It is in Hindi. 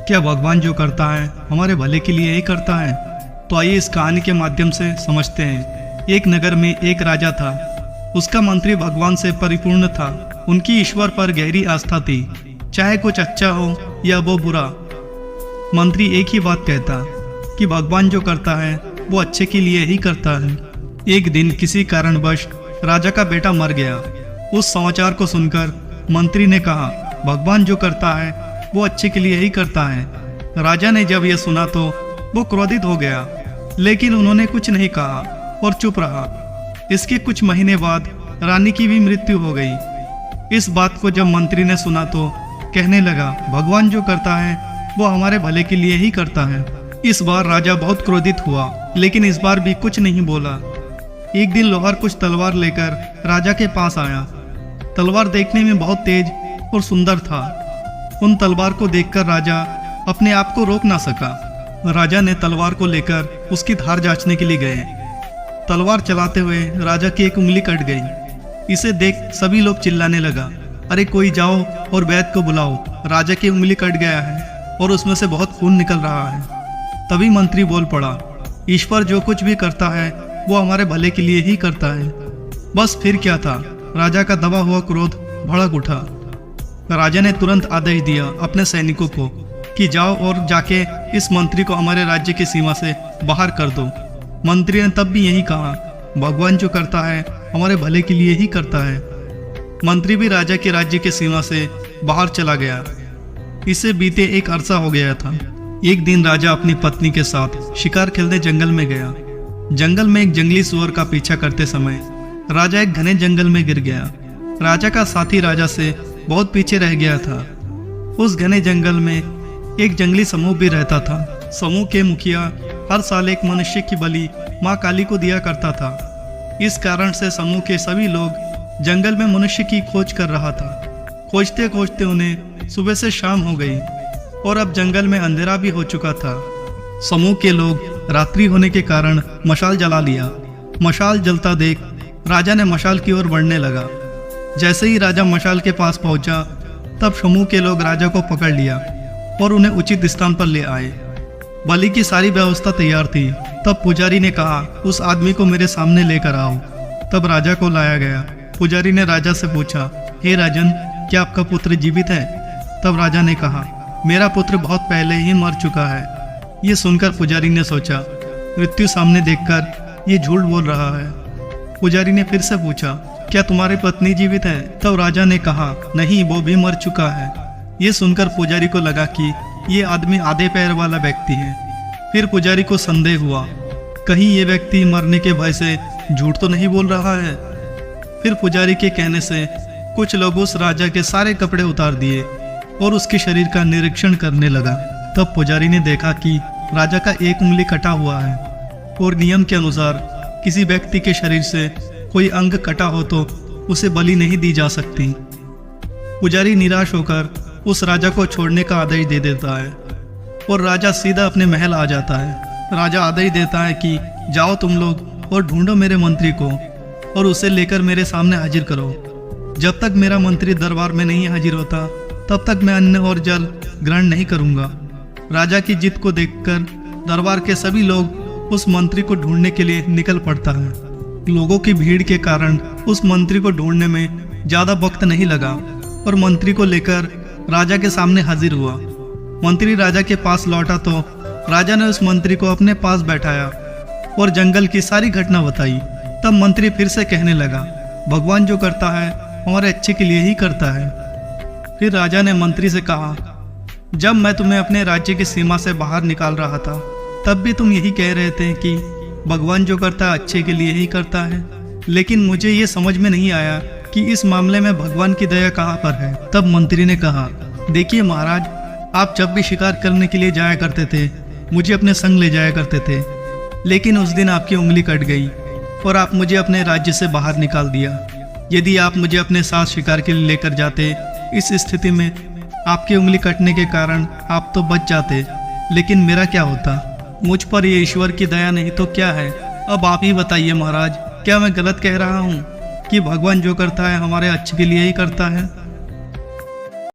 क्या भगवान जो करता है हमारे भले के लिए ही करता है? तो आइए इस कहानी के माध्यम से समझते हैं। एक नगर में एक राजा था। उसका मंत्री भगवान से परिपूर्ण था। उनकी ईश्वर पर गहरी आस्था थी, चाहे कुछ अच्छा हो या वो बुरा। मंत्री एक ही बात कहता कि भगवान जो करता है वो अच्छे के लिए ही करता है। एक दिन किसी कारणवश राजा का बेटा मर गया। उस समाचार को सुनकर मंत्री ने कहा, भगवान जो करता है वो अच्छे के लिए ही करता है। राजा ने जब यह सुना तो वो क्रोधित हो गया, लेकिन उन्होंने कुछ नहीं कहा और चुप रहा। इसके कुछ महीने बाद रानी की भी मृत्यु हो गई। इस बात को जब मंत्री ने सुना तो कहने लगा, भगवान जो करता है वो हमारे भले के लिए ही करता है। इस बार राजा बहुत क्रोधित हुआ, लेकिन इस बार भी कुछ नहीं बोला। एक दिन लोहार कुछ तलवार लेकर राजा के पास आया। तलवार देखने में बहुत तेज और सुंदर था। उन तलवार को देखकर राजा अपने आप को रोक ना सका। राजा ने तलवार को लेकर उसकी धार जांचने के लिए गए। तलवार चलाते हुए राजा की एक उंगली कट गई। इसे देख सभी लोग चिल्लाने लगा, अरे कोई जाओ और वैद्य को बुलाओ, राजा की उंगली कट गया है और उसमें से बहुत खून निकल रहा है। तभी मंत्री बोल पड़ा, ईश्वर जो कुछ भी करता है वो हमारे भले के लिए ही करता है। बस फिर क्या था, राजा का दबा हुआ क्रोध भड़क उठा। राजा ने तुरंत आदेश दिया अपने सैनिकों को कि जाओ और जाके इस मंत्री को हमारे राज्य की सीमा से बाहर कर दो। मंत्री ने तब भी यही कहा, भगवान जो करता है हमारे भले के लिए ही करता है। मंत्री भी राजा के राज्य की सीमा से बाहर चला गया। इसे बीते एक अरसा हो गया था। एक दिन राजा अपनी पत्नी के साथ शिकार खेलने जंगल में गया। जंगल में एक जंगली सुअर का पीछा करते समय राजा एक घने जंगल में गिर गया। राजा का साथी राजा से बहुत पीछे रह गया था। उस घने जंगल में एक जंगली समूह भी रहता था। समूह के मुखिया हर साल एक मनुष्य की बलि माँ काली को दिया करता था। इस कारण से समूह के सभी लोग जंगल में मनुष्य की खोज कर रहा था। खोजते खोजते उन्हें सुबह से शाम हो गई और अब जंगल में अंधेरा भी हो चुका था। समूह के लोग रात्रि होने के कारण मशाल जला लिया। मशाल जलता देख राजा ने मशाल की ओर बढ़ने लगा। जैसे ही राजा मशाल के पास पहुंचा, तब समूह के लोग राजा को पकड़ लिया और उन्हें उचित स्थान पर ले आए। बलि की सारी व्यवस्था तैयार थी। तब पुजारी ने कहा, उस आदमी को मेरे सामने लेकर आओ। तब राजा को लाया गया। पुजारी ने राजा से पूछा, हे राजन, क्या आपका पुत्र जीवित है? तब राजा ने कहा, मेरा पुत्र बहुत पहले ही मर चुका है। ये सुनकर पुजारी ने सोचा, मृत्यु सामने देखकर ये झूठ बोल रहा है। पुजारी ने फिर से पूछा, क्या तुम्हारी पत्नी जीवित है? तब राजा ने कहा, नहीं, वो भी मर चुका है। ये सुनकर पुजारी को लगा कि ये आदमी आधे पैर वाला व्यक्ति है। फिर पुजारी को संदेह हुआ, कहीं ये व्यक्ति मरने के भय से झूठ तो नहीं बोल रहा है। फिर पुजारी के कहने से कुछ लोग उस राजा के सारे कपड़े उतार दिए और उसके शरीर का निरीक्षण करने लगा। तब पुजारी ने देखा कि राजा का एक उंगली कटा हुआ है और नियम के अनुसार किसी व्यक्ति के शरीर से कोई अंग कटा हो तो उसे बलि नहीं दी जा सकती। पुजारी निराश होकर उस राजा को छोड़ने का आदेश दे देता है और राजा सीधा अपने महल आ जाता है। राजा आदेश देता है कि जाओ तुम लोग और ढूंढो मेरे मंत्री को और उसे लेकर मेरे सामने हाजिर करो। जब तक मेरा मंत्री दरबार में नहीं हाजिर होता, तब तक मैं अन्न और जल ग्रहण नहीं करूंगा। राजा की जिद को देखकर दरबार के सभी लोग उस मंत्री को ढूंढने के लिए निकल पड़ता है। लोगों की भीड़ के कारण उस मंत्री को ढूंढने में ज्यादा वक्त नहीं लगा और मंत्री को लेकर राजा के सामने हाजिर हुआ। मंत्री राजा के पास लौटा तो राजा ने उस मंत्री को अपने पास बैठाया और जंगल की सारी घटना बताई। तब मंत्री फिर से कहने लगा, भगवान जो करता है हमारे अच्छे के लिए ही करता है। फिर राजा ने मंत्री से कहा, जब मैं तुम्हें अपने राज्य की सीमा से बाहर निकाल रहा था, तब भी तुम यही कह रहे थे कि भगवान जो करता है अच्छे के लिए ही करता है। लेकिन मुझे ये समझ में नहीं आया कि इस मामले में भगवान की दया कहाँ पर है। तब मंत्री ने कहा, देखिए महाराज, आप जब भी शिकार करने के लिए जाया करते थे, मुझे अपने संग ले जाया करते थे, लेकिन उस दिन आपकी उंगली कट गई और आप मुझे अपने राज्य से बाहर निकाल दिया। यदि आप मुझे अपने साथ शिकार के लिए लेकर जाते, इस स्थिति में आपकी उंगली कटने के कारण आप तो बच जाते, लेकिन मेरा क्या होता? मुझ पर ये ईश्वर की दया नहीं तो क्या है? अब आप ही बताइए महाराज, क्या मैं गलत कह रहा हूँ कि भगवान जो करता है हमारे अच्छे के लिए ही करता है?